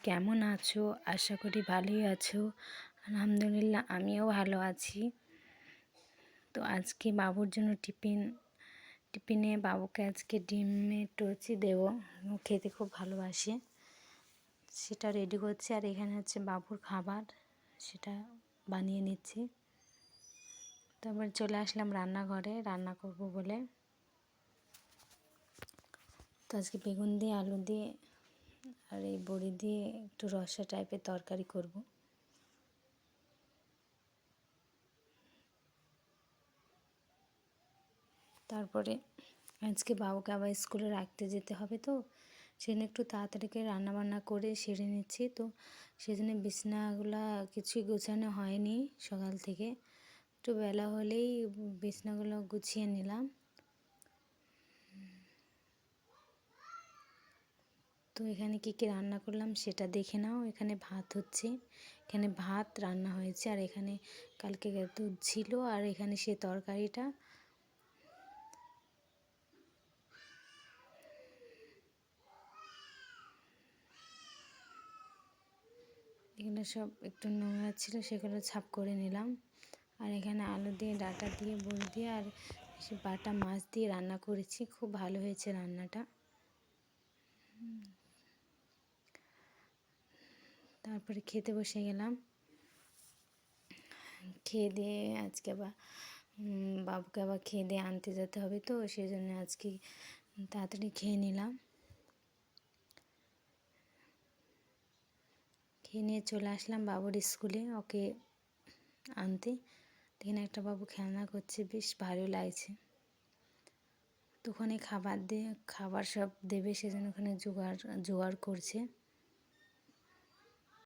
কেমন আছো? আশা করি ভালোই আছো। আলহামদুলিল্লাহ আমিও ভালো আছি। তো আজকে বাবুর জন্য টিফিনে বাবুকে আজকে ডিমের টোচি দেবো। ও খেতে খুব ভালোবাসে, সেটা রেডি করছি। আর এখানে হচ্ছে বাবুর খাবার, সেটা বানিয়ে নিচ্ছি। তারপর চলে আসলাম রান্নাঘরে রান্না করব বলে। তো আজকে বেগুন দিয়ে আলু দিয়ে আর এই বড়ি দিয়ে একটু রসা টাইপের তরকারি করব। তারপরে আজকে বাবুকে আবার স্কুলে রাখতে যেতে হবে, তো সেজন্য একটু তাড়াতাড়ি করে রান্নাবান্না করে সেরে নিচ্ছি। তো সেজন্য বিছনাগুলা কিছুই গোছানো হয়নি সকাল থেকে, একটু বেলা হলেই বিছনাগুলো গুছিয়ে নিলাম। তো এখানে কী কী রান্না করলাম সেটা দেখে নাও। এখানে ভাত হচ্ছে, এখানে ভাত রান্না হয়েছে, আর এখানে কালকে দুধ ছিল, আর এখানে সে তরকারিটা। এগুলো সব একটু নোংরা ছিল, সেগুলো ছাপ করে নিলাম। আর এখানে আলু দিয়ে ডাঁটা দিয়ে বড়ি দিয়ে আর সে বাটা মাছ দিয়ে রান্না করেছি, খুব ভালো হয়েছে রান্নাটা। তারপরে খেতে বসে গেলাম। খেয়ে দিয়ে আজকে আবার বাবুকে আবার খেয়ে দিয়ে আনতে যেতে হবে, তো সেই জন্য আজকে তাড়াতাড়ি খেয়ে নিলাম। খেয়ে নিয়ে চলে আসলাম বাবুর স্কুলে ওকে আনতে। এখানে একটা বাবু খেলনা করছে, বেশ ভালো লাগছে। তো ওখানে খাবার সব দেবে, সেজন্য ওখানে জোগাড় করছে।